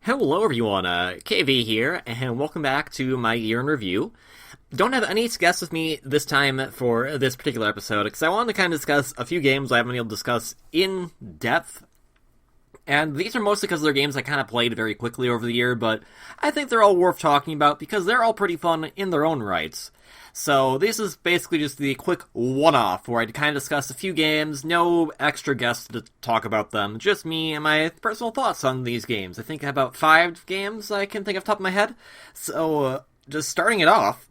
Hello everyone, KV here, and welcome back to my year in review. Don't have any guests with me this time for this particular episode, because I wanted to kind of discuss a few games I haven't been able to discuss in depth. And these are mostly because they're games I kind of played very quickly over the year, but I think they're all worth talking about because they're all pretty fun in their own rights. So this is basically just the quick one-off where I kind of discuss a few games, no extra guests to talk about them, just me and my personal thoughts on these games. I think I have about 5 games I can think of top of my head. So just starting it off,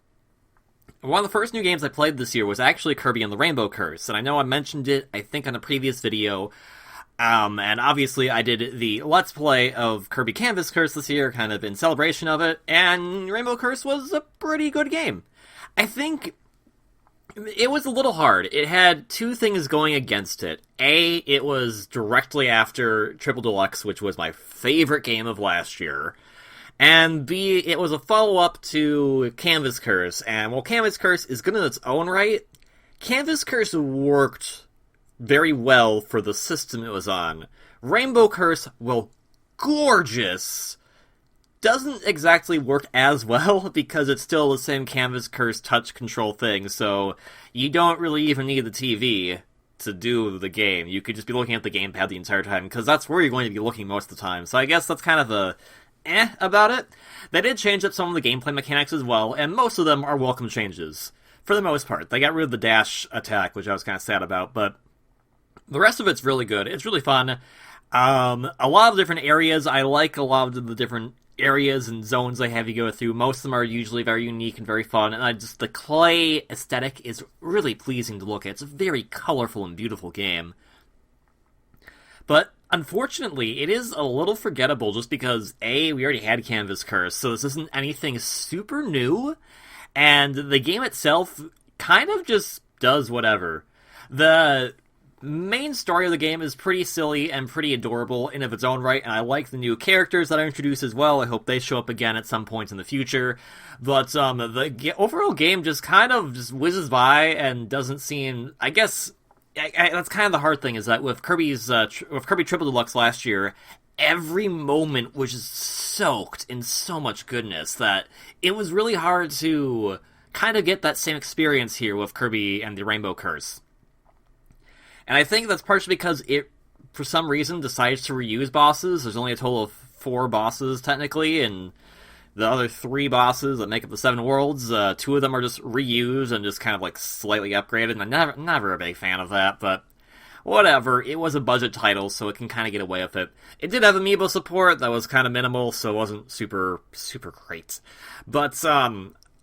one of the first new games I played this year was actually Kirby and the Rainbow Curse, and I know I mentioned it, I think, on a previous video. And obviously I did the Let's Play of Kirby Canvas Curse this year, kind of in celebration of it, and Rainbow Curse was a pretty good game. I think it was a little hard. It had two things going against it. A, it was directly after Triple Deluxe, which was my favorite game of last year. And B, it was a follow-up to Canvas Curse. And while Canvas Curse is good in its own right, Canvas Curse worked very well for the system it was on. Rainbow Curse, well, gorgeous, doesn't exactly work as well because it's still the same Canvas Curse touch control thing, so you don't really even need the TV to do the game. You could just be looking at the gamepad the entire time, because that's where you're going to be looking most of the time. So I guess that's kind of the about it. They did change up some of the gameplay mechanics as well, and most of them are welcome changes. For the most part. They got rid of the dash attack, which I was kind of sad about, but the rest of it's really good. It's really fun. A lot of different areas. I like a lot of the different areas and zones they have you go through. Most of them are usually very unique and very fun, and the clay aesthetic is really pleasing to look at. It's a very colorful and beautiful game. But unfortunately, it is a little forgettable just because, A, we already had Canvas Curse, so this isn't anything super new, and the game itself kind of just does whatever. The main story of the game is pretty silly and pretty adorable in of its own right, and I like the new characters that are introduced as well. I hope they show up again at some point in the future. But the overall game just kind of just whizzes by and doesn't seem... I guess that's kind of the hard thing, is that with Kirby Triple Deluxe last year, every moment was just soaked in so much goodness that it was really hard to kind of get that same experience here with Kirby and the Rainbow Curse. And I think that's partially because it, for some reason, decides to reuse bosses. There's only a total of 4 bosses, technically, and the other 3 bosses that make up the 7 worlds, 2 of them are just reused and just kind of, like, slightly upgraded, and I'm never a big fan of that, but whatever. It was a budget title, so it can kind of get away with it. It did have amiibo support that was kind of minimal, so it wasn't super great. But,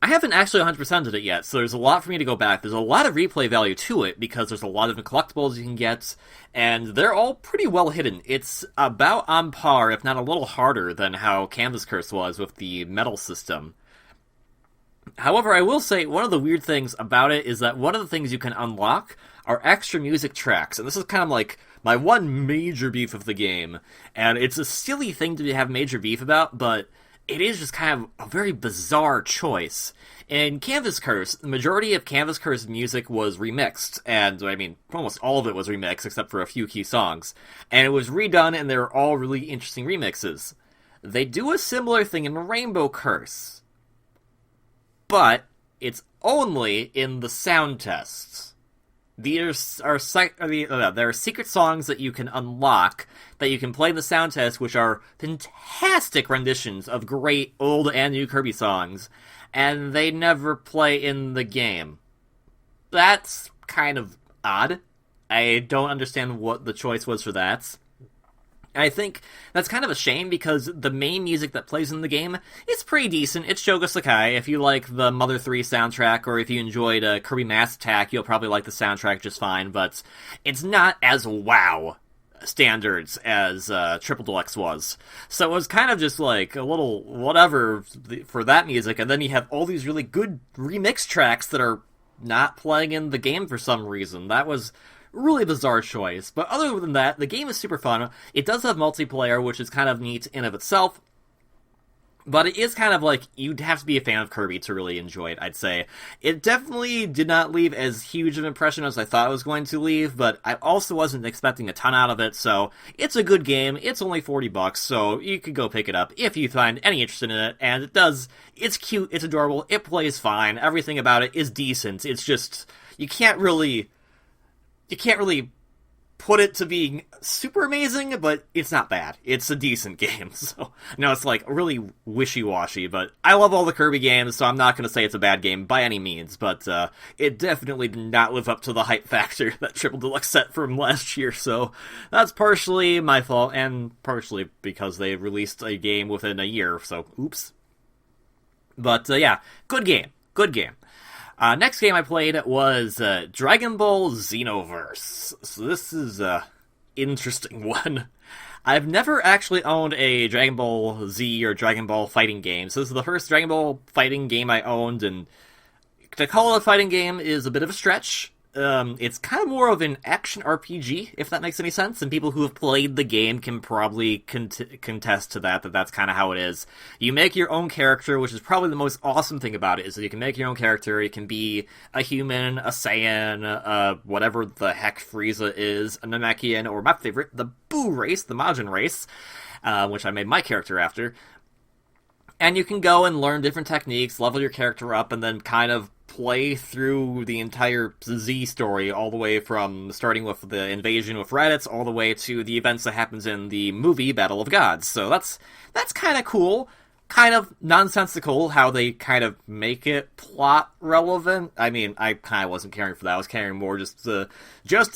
I haven't actually 100%ed it yet, so there's a lot for me to go back. There's a lot of replay value to it, because there's a lot of different collectibles you can get, and they're all pretty well hidden. It's about on par, if not a little harder, than how Canvas Curse was with the metal system. However, I will say, one of the weird things about it is that one of the things you can unlock are extra music tracks, and this is kind of like my one major beef of the game, and it's a silly thing to have major beef about, but it is just kind of a very bizarre choice. In Canvas Curse, the majority of Canvas Curse music was remixed, and, I mean, almost all of it was remixed, except for a few key songs. And it was redone, and they were all really interesting remixes. They do a similar thing in Rainbow Curse, but it's only in the sound tests. There are secret songs that you can unlock, that you can play in the sound test, which are fantastic renditions of great old and new Kirby songs, and they never play in the game. That's kind of odd. I don't understand what the choice was for that. And I think that's kind of a shame, because the main music that plays in the game is pretty decent. It's Shogo Sakai. If you like the Mother 3 soundtrack, or if you enjoyed Kirby Mass Attack, you'll probably like the soundtrack just fine, but it's not as wow standards as Triple Deluxe was. So it was kind of just like a little whatever for that music, and then you have all these really good remix tracks that are not playing in the game for some reason. That was really bizarre choice. But other than that, the game is super fun. It does have multiplayer, which is kind of neat in of itself. But it is kind of like, you'd have to be a fan of Kirby to really enjoy it, I'd say. It definitely did not leave as huge of an impression as I thought it was going to leave, but I also wasn't expecting a ton out of it, so it's a good game. It's only $40, so you could go pick it up if you find any interest in it, and it's cute, it's adorable, it plays fine, everything about it is decent. It's just, you can't really put it to being super amazing, but it's not bad. It's a decent game, so no, it's like really wishy-washy, but I love all the Kirby games, so I'm not going to say it's a bad game by any means, but it definitely did not live up to the hype factor that Triple Deluxe set from last year, so that's partially my fault, and partially because they released a game within a year, so oops. But yeah, good game. Next game I played was Dragonball Xenoverse. So this is a interesting one. I've never actually owned a Dragon Ball Z or Dragon Ball fighting game. So this is the first Dragon Ball fighting game I owned, and to call it a fighting game is a bit of a stretch. It's kind of more of an action RPG, if that makes any sense, and people who have played the game can probably contest to that's kind of how it is. You make your own character, which is probably the most awesome thing about it, is that you can make your own character. It can be a human, a Saiyan, whatever the heck Frieza is, a Namekian, or my favorite, the Buu race, the Majin race, which I made my character after. And you can go and learn different techniques, level your character up, and then kind of play through the entire Z story, all the way from starting with the invasion with Raditz, all the way to the events that happens in the movie Battle of Gods. So that's kind of cool. Kind of nonsensical how they kind of make it plot relevant. I mean, I kind of wasn't caring for that. I was caring more just to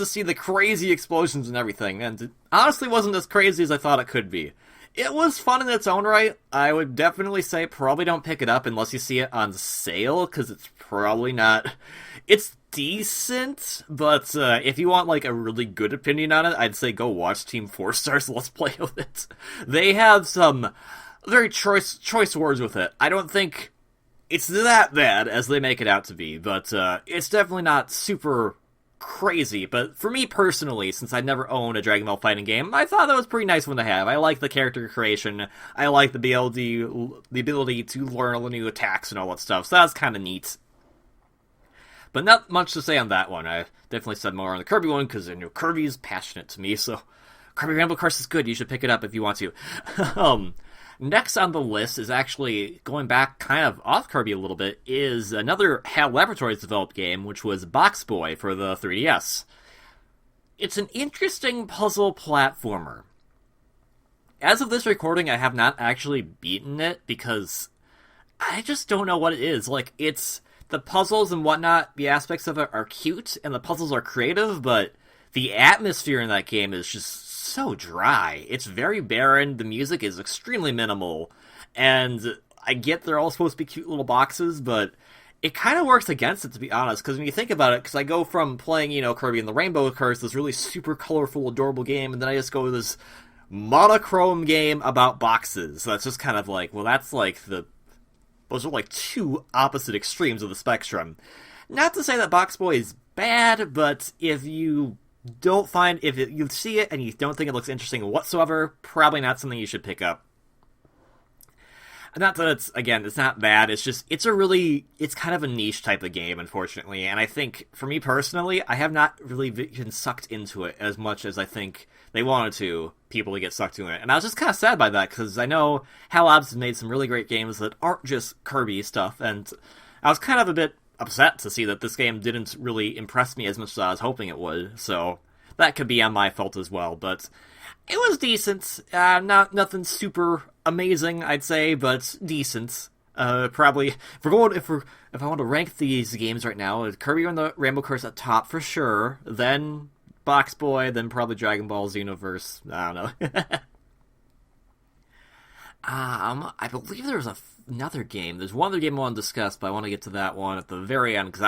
see the crazy explosions and everything. And it honestly wasn't as crazy as I thought it could be. It was fun in its own right. I would definitely say probably don't pick it up unless you see it on sale, because it's probably not... It's decent, but if you want like a really good opinion on it, I'd say go watch Team 4 Star's Let's Play of it. They have some very choice words with it. I don't think it's that bad as they make it out to be, but it's definitely not super crazy. But for me personally, since I'd never owned a Dragon Ball fighting game, I thought that was a pretty nice one to have. I like the character creation. I like the ability to learn all the new attacks and all that stuff, so that's kind of neat. But not much to say on that one. I definitely said more on the Kirby one, because I know Kirby is passionate to me, so Kirby Rainbow Curse is good. You should pick it up if you want to. Next on the list is actually going back kind of off Kirby a little bit, is another HAL Laboratories developed game, which was Boxboy for the 3DS. It's an interesting puzzle platformer. As of this recording, I have not actually beaten it because I just don't know what it is. Like, it's the puzzles and whatnot, the aspects of it are cute and the puzzles are creative, but the atmosphere in that game is just so dry. It's very barren, the music is extremely minimal, and I get they're all supposed to be cute little boxes, but it kind of works against it, to be honest, because when you think about it, because I go from playing, Kirby and the Rainbow Curse, this really super colorful, adorable game, and then I just go to this monochrome game about boxes. So that's just kind of like, well, that's like those are like two opposite extremes of the spectrum. Not to say that Boxboy is bad, but if you you see it and you don't think it looks interesting whatsoever, probably not something you should pick up. Not that it's not bad, it's kind of a niche type of game, unfortunately, and I think, for me personally, I have not really been sucked into it as much as I think they wanted people to get sucked into it, and I was just kind of sad by that, because I know HAL Labs has made some really great games that aren't just Kirby stuff, and I was kind of a bit upset to see that this game didn't really impress me as much as I was hoping it would, so that could be on my fault as well, but it was decent. Nothing super amazing, I'd say, but decent. Probably, if I want to rank these games right now, Kirby and the Rainbow Curse at top for sure, then Boxboy, then probably Dragon Ball Xenoverse, I don't know. I believe there's another game. There's one other game I want to discuss, but I want to get to that one at the very end, because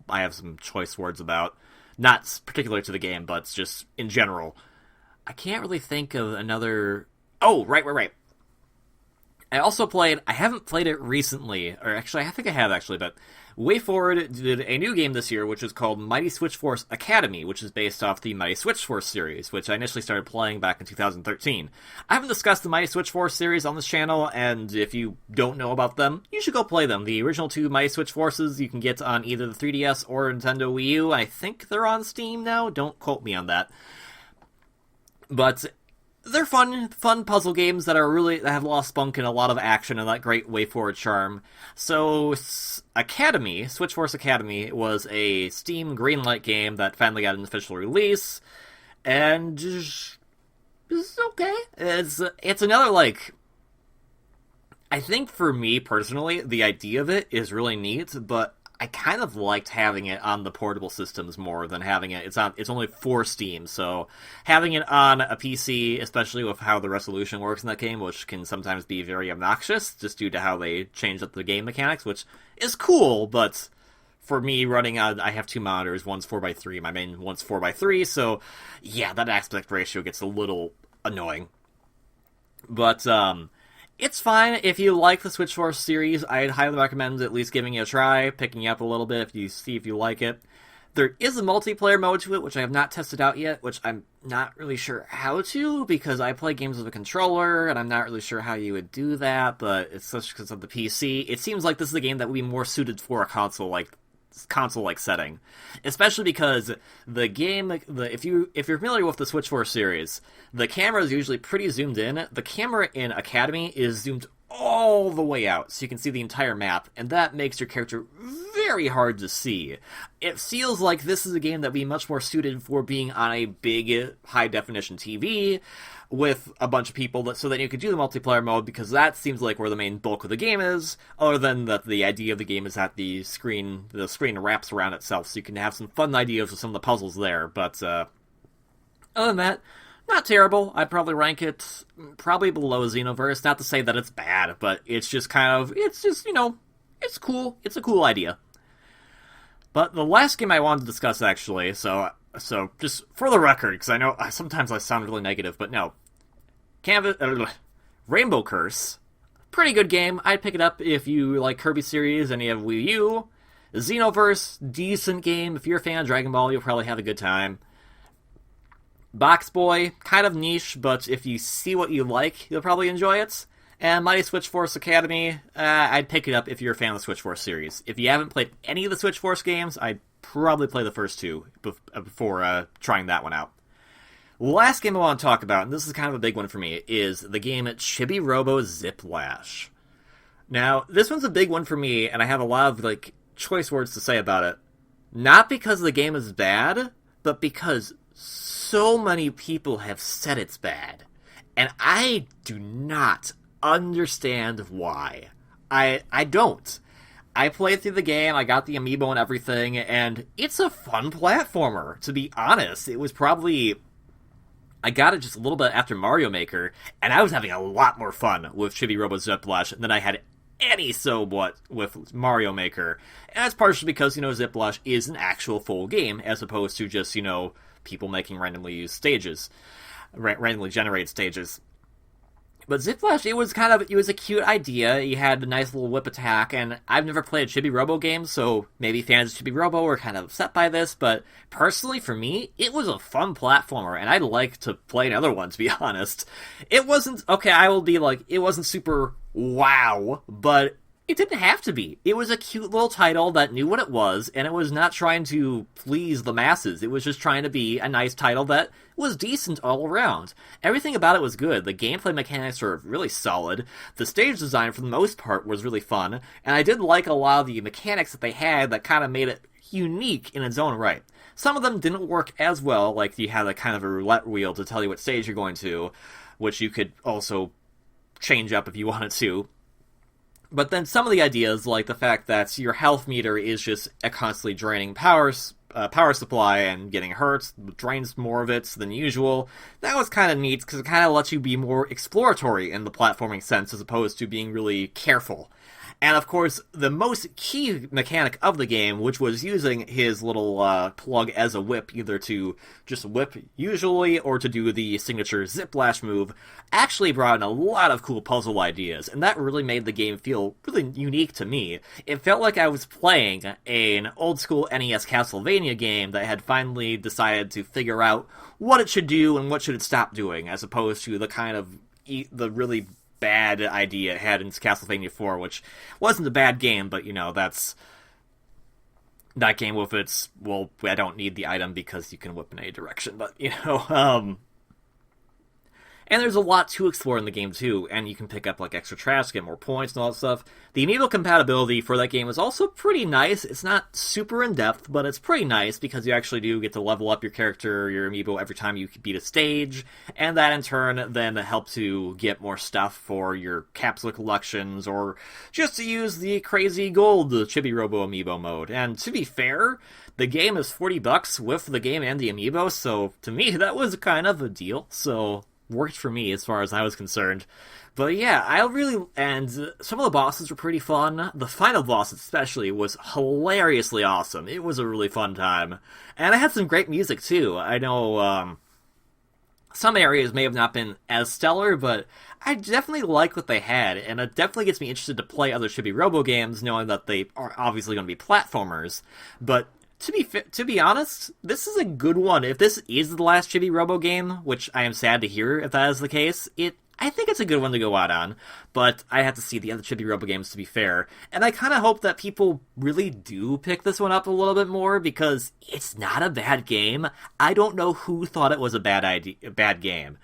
I have some choice words about, not particular to the game, but just in general. I can't really think of another... Oh, right. I haven't played it recently, or actually, I think I have actually, but WayForward did a new game this year, which is called Mighty Switch Force Academy, which is based off the Mighty Switch Force series, which I initially started playing back in 2013. I haven't discussed the Mighty Switch Force series on this channel, and if you don't know about them, you should go play them. The original two Mighty Switch Forces you can get on either the 3DS or Nintendo Wii U. I think they're on Steam now, don't quote me on that. But they're fun puzzle games that have a lot of spunk and a lot of action and that great way forward charm. So, Academy, Switch Force Academy, was a Steam greenlight game that finally got an official release, and it's okay. It's another, like, I think for me personally, the idea of it is really neat, but I kind of liked having it on the portable systems more than having it. It's only for Steam, so having it on a PC, especially with how the resolution works in that game, which can sometimes be very obnoxious, just due to how they changed up the game mechanics, which is cool, but for me, running on, I have two monitors, one's 4x3, my main one's 4x3, so yeah, that aspect ratio gets a little annoying. But, it's fine. If you like the Switch Force series, I'd highly recommend at least giving it a try, picking it up a little bit if you like it. There is a multiplayer mode to it, which I have not tested out yet, which I'm not really sure how to, because I play games with a controller, and I'm not really sure how you would do that, but it's just because of the PC. It seems like this is a game that would be more suited for a console-like setting, especially because the game, if you're familiar with the Switch Force series, the camera is usually pretty zoomed in. The camera in Academy is zoomed all the way out, so you can see the entire map, and that makes your character very hard to see. It feels like this is a game that would be much more suited for being on a big, high-definition TV, with a bunch of people, so that you could do the multiplayer mode, because that seems like where the main bulk of the game is, other than that the idea of the game is that the screen wraps around itself, so you can have some fun ideas with some of the puzzles there, but other than that, not terrible. I'd probably rank it probably below Xenoverse, not to say that it's bad, but it's just it's cool. It's a cool idea. But the last game I wanted to discuss, actually, so just for the record, because I know sometimes I sound really negative, but no. Rainbow Curse. Pretty good game. I'd pick it up if you like Kirby series and you have Wii U. Xenoverse, decent game. If you're a fan of Dragon Ball, you'll probably have a good time. Boxboy, kind of niche, but if you see what you like, you'll probably enjoy it. And Mighty Switch Force Academy, I'd pick it up if you're a fan of the Switch Force series. If you haven't played any of the Switch Force games, I'd probably play the first two before trying that one out. Last game I want to talk about, and this is kind of a big one for me, is the game Chibi-Robo Zip-Lash. Now, this one's a big one for me, and I have a lot of choice words to say about it. Not because the game is bad, but because so many people have said it's bad. And I do not understand why. I don't. I played through the game, I got the amiibo and everything, and it's a fun platformer, to be honest. It was probably... I got it just a little bit after Mario Maker, and I was having a lot more fun with Chibi-Robo Zip-Lash than I had with Mario Maker. And that's partially because, Zip-Lash is an actual full game, as opposed to just, people making randomly generated stages. But Zip-Lash, it was a cute idea. You had a nice little whip attack, and I've never played a Chibi-Robo game, so maybe fans of Chibi-Robo were kind of upset by this, but personally, for me, it was a fun platformer, and I'd like to play another one, to be honest. It wasn't, it wasn't super wow, but it didn't have to be. It was a cute little title that knew what it was, and it was not trying to please the masses. It was just trying to be a nice title that was decent all around. Everything about it was good. The gameplay mechanics were really solid. The stage design, for the most part, was really fun, and I did like a lot of the mechanics that they had that kind of made it unique in its own right. Some of them didn't work as well, like you had a kind of a roulette wheel to tell you what stage you're going to, which you could also change up if you wanted to. But then some of the ideas, like the fact that your health meter is just a constantly draining power supply and getting hurt, drains more of it than usual, that was kind of neat because it kind of lets you be more exploratory in the platforming sense as opposed to being really careful. And of course, the most key mechanic of the game, which was using his little plug as a whip, either to just whip usually or to do the signature Zip-Lash move, actually brought in a lot of cool puzzle ideas, and that really made the game feel really unique to me. It felt like I was playing an old-school NES Castlevania game that had finally decided to figure out what it should do and what should it stop doing, as opposed to the kind of the really bad idea it had in Castlevania 4, which wasn't a bad game, but, that's that game with its, well, I don't need the item because you can whip in any direction, but, and there's a lot to explore in the game, too, and you can pick up, extra trash, get more points, and all that stuff. The amiibo compatibility for that game is also pretty nice. It's not super in-depth, but it's pretty nice, because you actually do get to level up your character, your amiibo, every time you beat a stage, and that, in turn, then helps you get more stuff for your capsule collections, or just to use the crazy gold Chibi-Robo amiibo mode. And to be fair, the game is $40 with the game and the amiibo, so to me, that was kind of a deal, so worked for me as far as I was concerned. But yeah, and some of the bosses were pretty fun. The final boss especially was hilariously awesome. It was a really fun time. And I had some great music too. I know some areas may have not been as stellar, but I definitely like what they had, and it definitely gets me interested to play other Chibi-Robo games, knowing that they are obviously going to be platformers. But to be honest, this is a good one. If this is the last Chibi-Robo game, which I am sad to hear if that is the case, I think it's a good one to go out on, but I have to see the other Chibi-Robo games to be fair, and I kind of hope that people really do pick this one up a little bit more, because it's not a bad game. I don't know who thought it was a bad game.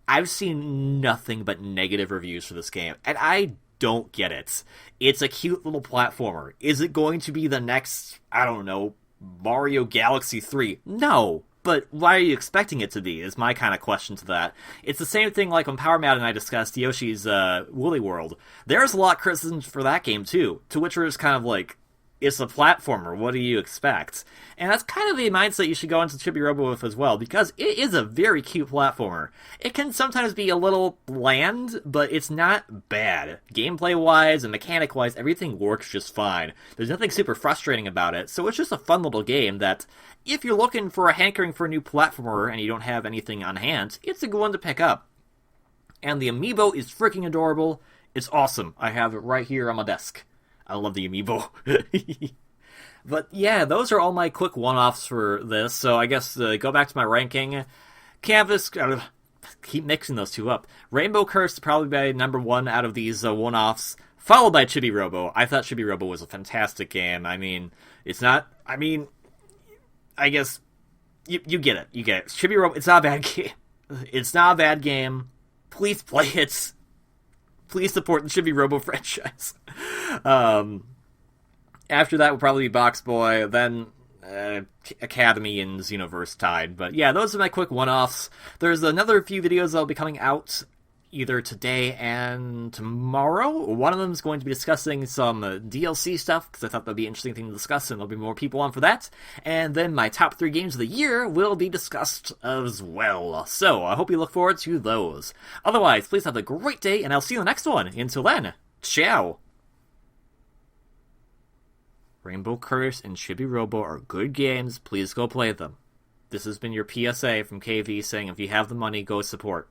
I've seen nothing but negative reviews for this game, and I don't get it. It's a cute little platformer. Is it going to be the next, I don't know, Mario Galaxy 3? No, but why are you expecting it to be, is my kind of question to that. It's the same thing like when Power Matt and I discussed Yoshi's Woolly World. There's a lot of criticisms for that game too, to which we're just kind of like, it's a platformer, what do you expect? And that's kind of the mindset you should go into Chibi-Robo with as well, because it is a very cute platformer. It can sometimes be a little bland, but it's not bad. Gameplay-wise and mechanic-wise, everything works just fine. There's nothing super frustrating about it, so it's just a fun little game that, if you're looking for a hankering for a new platformer and you don't have anything on hand, it's a good one to pick up. And the amiibo is freaking adorable. It's awesome. I have it right here on my desk. I love the amiibo. But yeah, those are all my quick one-offs for this, so I guess go back to my ranking. Canvas, keep mixing those two up. Rainbow Curse probably by number one out of these one-offs, followed by Chibi-Robo. I thought Chibi-Robo was a fantastic game. I guess you get it. You get it. Chibi-Robo, it's not a bad game. It's not a bad game. Please play it. Please support the Chibi-Robo franchise. After that would probably be Boxboy, then Academy and Xenoverse tied. But yeah, those are my quick one-offs. There's another few videos that'll be coming out either today and tomorrow. One of them is going to be discussing some DLC stuff, because I thought that'd be an interesting thing to discuss, and there'll be more people on for that. And then my top 3 games of the year will be discussed as well. So I hope you look forward to those. Otherwise, please have a great day, and I'll see you in the next one. Until then, ciao! Rainbow Curse and Chibi-Robo are good games. Please go play them. This has been your PSA from KV saying if you have the money, go support.